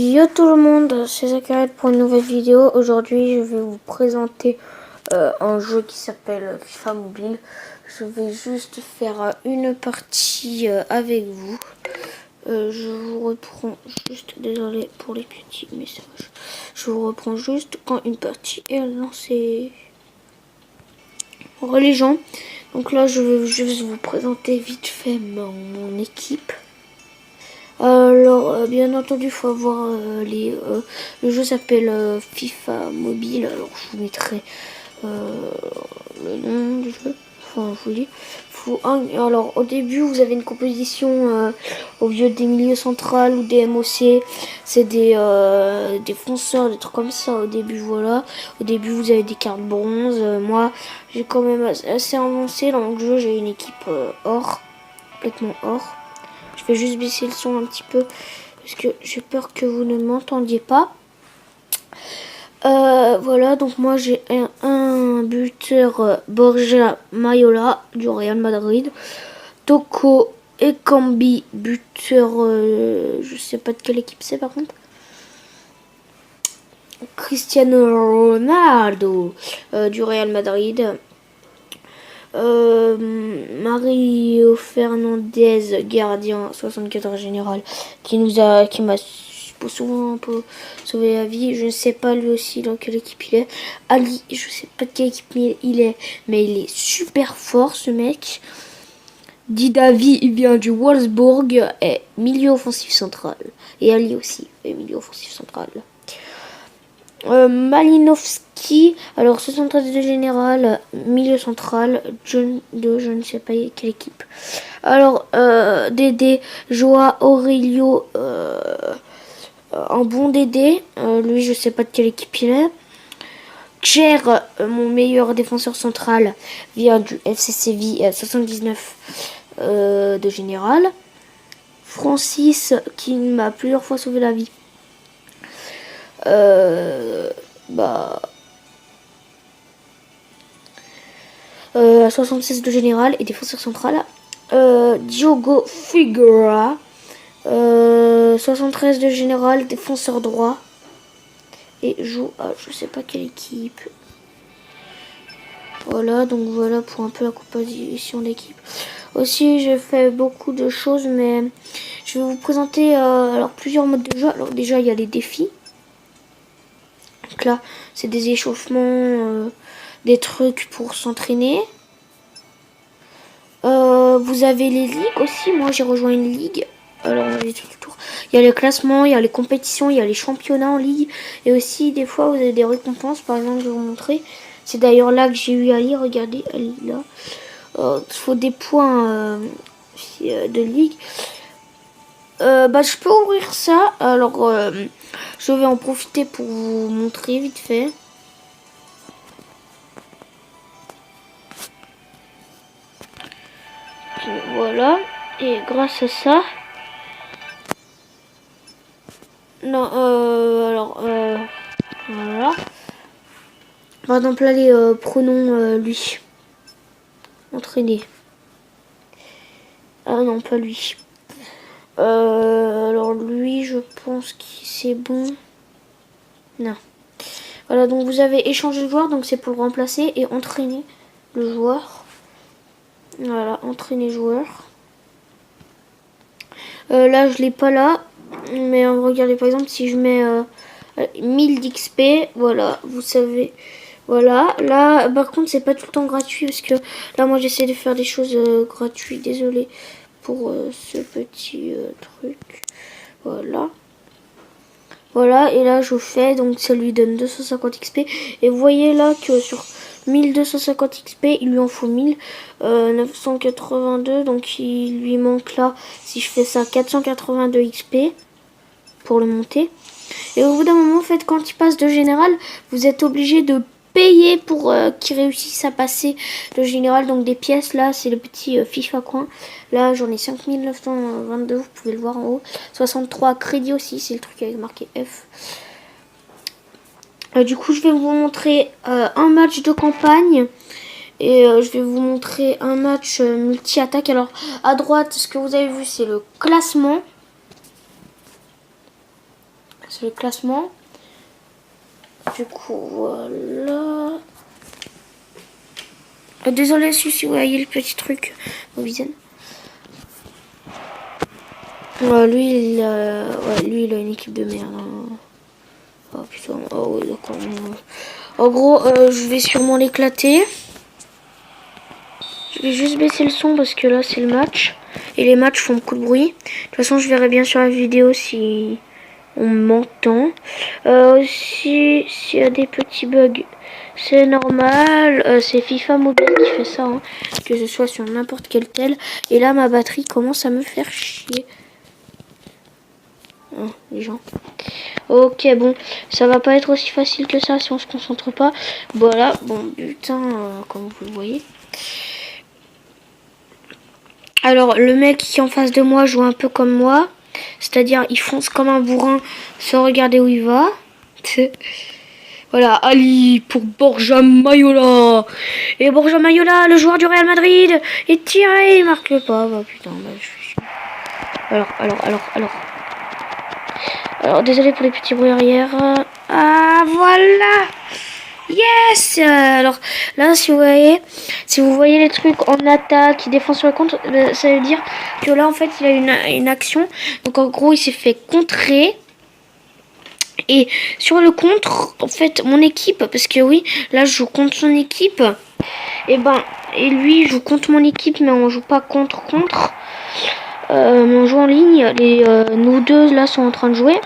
Yo tout le monde, c'est Zachary pour une nouvelle vidéo. Aujourd'hui je vais vous présenter un jeu qui s'appelle FIFA Mobile. Je vais juste faire une partie avec vous. Je vous reprends juste, désolé pour les petits messages. Je vous reprends juste quand une partie est lancée. Alors les gens, donc là je vais juste vous présenter vite fait mon équipe. Alors, bien entendu, il faut avoir le jeu s'appelle FIFA Mobile. Alors, je vous mettrai le nom du jeu. Enfin, je vous dis. Alors, au début, vous avez une composition au lieu des milieux centrales ou des MOC. C'est des défenseurs, des trucs comme ça. Au début, voilà. Au début, vous avez des cartes bronze. Moi, j'ai quand même assez avancé dans le jeu. J'ai une équipe or, complètement or. Je vais juste baisser le son un petit peu parce que j'ai peur que vous ne m'entendiez pas. Voilà, donc moi j'ai un buteur Borja Mayola du Real Madrid. Toko Ekambi, buteur, je sais pas de quelle équipe c'est par contre. Cristiano Ronaldo du Real Madrid. Mario Fernandez, gardien 74 général, qui m'a souvent un peu sauvé la vie. Je ne sais pas lui aussi dans quelle équipe il est. Ali, je sais pas de quelle équipe il est, mais il est super fort ce mec. Didavi, il vient du Wolfsburg, est milieu offensif central. Et Ali aussi est milieu offensif central. Malinovski, alors 73 de général, milieu central, je ne sais pas quelle équipe. Alors, Dédé, Joao Aurelio, un bon Dédé, lui je sais pas de quelle équipe il est. Cher, mon meilleur défenseur central, vient du FC Séville, 79 de général. Francis, qui m'a plusieurs fois sauvé la vie. 76 de général et défenseur central. Diogo Figueira, 73 de général, défenseur droit. Et joue à je sais pas quelle équipe. Voilà, donc voilà pour un peu la composition d'équipe. Aussi, j'ai fait beaucoup de choses, mais je vais vous présenter alors plusieurs modes de jeu. Alors déjà, il y a les défis. Donc là, c'est des échauffements, des trucs pour s'entraîner. Vous avez les ligues aussi. Moi, j'ai rejoint une ligue. Alors, on va tout le tour. Il y a les classements, il y a les compétitions, il y a les championnats en ligue. Et aussi, des fois, vous avez des récompenses. Par exemple, je vais vous montrer. C'est d'ailleurs là que j'ai eu Ali. Regardez, Ali, là. Il faut des points de ligue. Je peux ouvrir ça. Alors, je vais en profiter pour vous montrer vite fait. Voilà. Et grâce à ça... Non, voilà. Par exemple, allez, prenons lui. Entraîner. Ah non, pas lui. Alors lui, je pense que c'est bon. Non. Voilà, donc vous avez échangé le joueur, donc c'est pour le remplacer et entraîner le joueur. Voilà, entraîner joueur. Là, je l'ai pas là. Mais regardez, par exemple, si je mets 1000 d'XP, voilà, vous savez. Voilà, là, par contre, c'est pas tout le temps gratuit parce que là, moi, j'essaie de faire des choses gratuites. Désolé pour ce petit truc. Voilà. Voilà, et là, je fais, donc ça lui donne 250 XP. Et vous voyez là que sur 1250 XP, il lui en faut 1982. Donc, il lui manque là, si je fais ça, 482 XP pour le monter. Et au bout d'un moment, en fait, quand il passe de général, vous êtes obligé de payer pour qu'il réussisse à passer le général. Donc des pièces, là, c'est le petit FIFA coin. Là, j'en ai 5922, vous pouvez le voir en haut. 63 crédits aussi, c'est le truc avec marqué F. Du coup, je vais vous montrer un match de campagne. Et je vais vous montrer un match multi-attaque. Alors, à droite, ce que vous avez vu, c'est le classement. c'est le classement. Du coup, voilà. Désolé si vous voyez le petit truc, Mobizen. Lui, lui, il a une équipe de merde. Hein. Oh putain, oh oui, d'accord. En gros, je vais sûrement l'éclater. Je vais juste baisser le son parce que là, c'est le match. Et les matchs font beaucoup de bruit. De toute façon, je verrai bien sur la vidéo si on m'entend. Aussi, s'il y a des petits bugs, c'est normal. C'est FIFA Mobile qui fait ça. Hein, que je sois sur n'importe quel tel. Et là, ma batterie commence à me faire chier. Oh, les gens. Ok, bon, ça va pas être aussi facile que ça si on se concentre pas. Voilà, bon, putain, comme vous le voyez. Alors, le mec qui est en face de moi joue un peu comme moi. C'est-à-dire, il fonce comme un bourrin sans regarder où il va. Voilà, Ali pour Borja Mayola. Et Borja Mayola, le joueur du Real Madrid, est tiré, il marque pas. Bah putain, bah je suis... Alors, désolé pour les petits bruits arrière. Ah, voilà. Yes. Alors, là, si vous voyez les trucs en attaque, qui défend sur le contre, ça veut dire que là, en fait, il a une action. Donc, en gros, il s'est fait contrer. Et sur le contre, en fait, mon équipe, parce que oui, là, je joue contre son équipe. Et lui, joue contre mon équipe, mais on joue pas contre. Mais on joue en ligne. Nous deux, là, sont en train de jouer.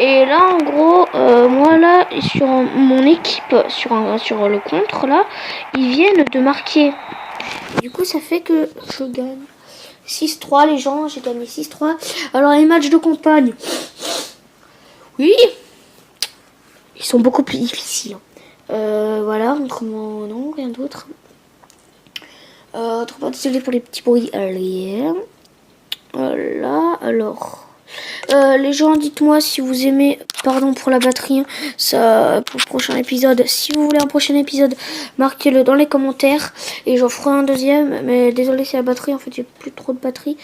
Et là, en gros, moi, là, sur mon équipe, sur le contre, là, ils viennent de marquer. Du coup, ça fait que je gagne 6-3, les gens. J'ai gagné 6-3. Alors, les matchs de campagne, oui, ils sont beaucoup plus difficiles. Voilà, autrement, non, rien d'autre. Autrement, désolé pour les petits bruits. Allez. Voilà, alors... les gens, dites-moi si vous aimez, pardon pour la batterie, hein, ça pour le prochain épisode. Si vous voulez un prochain épisode, marquez-le dans les commentaires et j'en ferai un deuxième. Mais désolé, c'est la batterie, en fait, j'ai plus trop de batterie.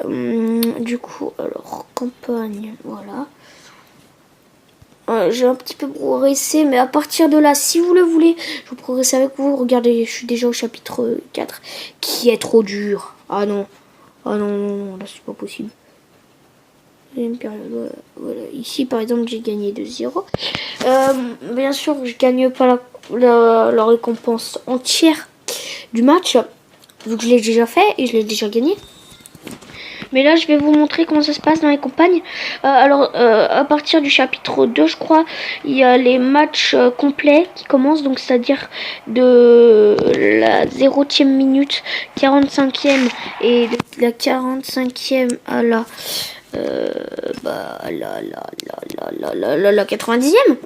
Du coup, alors campagne, voilà. J'ai un petit peu progressé, mais à partir de là, si vous le voulez, je vais progresser avec vous. Regardez, je suis déjà au chapitre 4, qui est trop dur. Ah non, non, là c'est pas possible. Une période, voilà. Ici par exemple j'ai gagné 2-0. Bien sûr je gagne pas la récompense entière du match vu que je l'ai déjà fait et je l'ai déjà gagné. Mais là je vais vous montrer comment ça se passe dans les campagnes. À partir du chapitre 2 je crois, il y a les matchs complets qui commencent, donc c'est à dire de la 0e minute, 45e et de la 45e à la la 90e.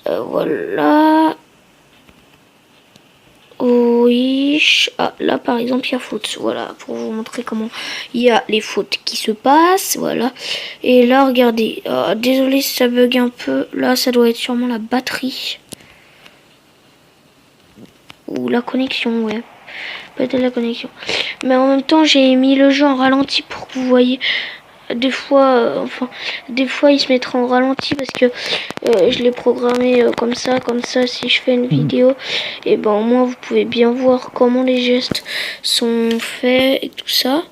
Voilà. Oui. Ah, là par exemple il y a faute. Voilà, pour vous montrer comment il y a les fautes qui se passent. Voilà. Et là regardez. Désolé si ça bug un peu. Là ça doit être sûrement la batterie. Ou la connexion, ouais. Peut-être la connexion. Mais en même temps j'ai mis le jeu en ralenti pour que vous voyez. Des fois il se mettra en ralenti parce que je l'ai programmé comme ça si je fais une vidéo et ben au moins vous pouvez bien voir comment les gestes sont faits et tout ça.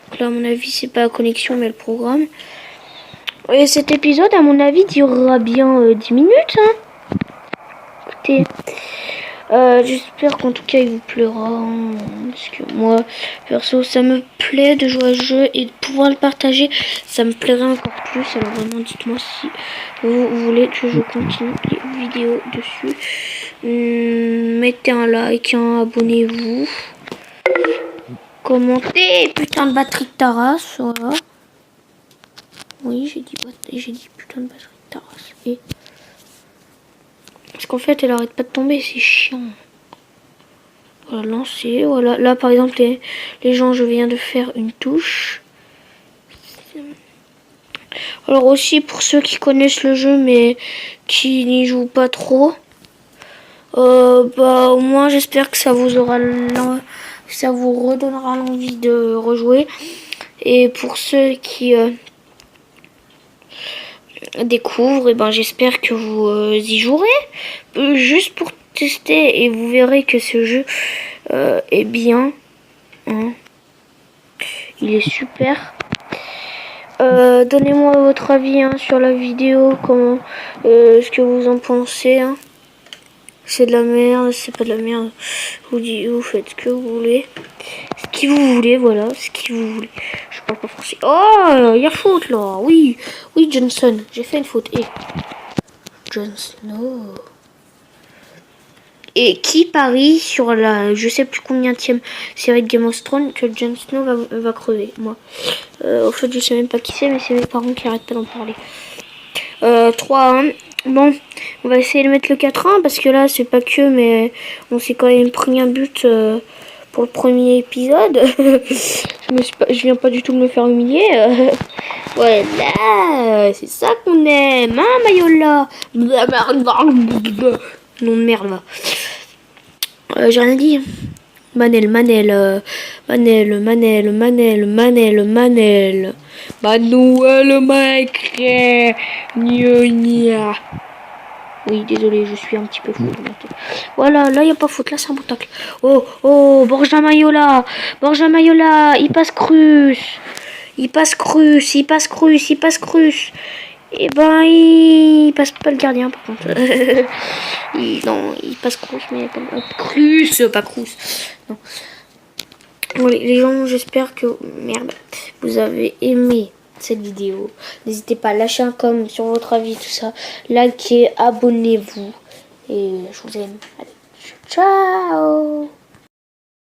Donc là à mon avis c'est pas la connexion mais le programme. Et cet épisode à mon avis durera bien 10 minutes hein. Écoutez, j'espère qu'en tout cas il vous plaira hein, parce que moi perso ça me plaît de jouer à ce jeu et de pouvoir le partager, ça me plairait encore plus. Alors vraiment dites-moi si vous voulez que je continue les vidéos dessus. Mettez un like, hein, abonnez-vous, commentez. Putain de batterie de ta race, voilà. Oui j'ai dit putain de batterie de ta race. Et parce qu'en fait elle arrête pas de tomber, c'est chiant. Voilà, lancer, voilà. Là par exemple les gens, je viens de faire une touche. Alors aussi pour ceux qui connaissent le jeu mais qui n'y jouent pas trop, au moins j'espère que ça vous redonnera l'envie de rejouer. Et pour ceux qui découvre, et ben j'espère que vous y jouerez juste pour tester et vous verrez que ce jeu est bien. Hein. Il est super. Donnez-moi votre avis hein, sur la vidéo, comment, ce que vous en pensez. Hein. C'est de la merde, c'est pas de la merde. Vous faites ce que vous voulez. Ce qui vous voulez, voilà, ce qui vous voulez. Je parle pas français. Oh, il y a faute là. Oui, oui, Johnson, j'ai fait une faute. Et Jon Snow. Et qui parie sur la, je sais plus combienième série de Game of Thrones que Jon Snow va crever. Moi, au fait, je sais même pas qui c'est, mais c'est mes parents qui arrêtent pas d'en parler. 3-1. Bon, on va essayer de mettre le 4-1 parce que là, c'est pas que, mais on s'est quand même pris un but pour le premier épisode. Je viens pas du tout de me faire humilier. Voilà, c'est ça qu'on aime, hein, Mayola. Non de merde, va. J'ai rien dit. Manel. Manuel Mike. Oui, désolé, je suis un petit peu fou. Voilà, là, il n'y a pas faute. Là, c'est un bon tacle. Oh, Borja Mayola, il passe Cruz. Il passe Cruz. Et ben, il passe pas le gardien, par contre. Non, il passe Cruz, mais pas Cruz. Non. Bon, les gens, j'espère que... Merde. Vous avez aimé cette vidéo. N'hésitez pas à lâcher un com sur votre avis, tout ça. Likez, abonnez-vous. Et je vous aime. Allez, ciao.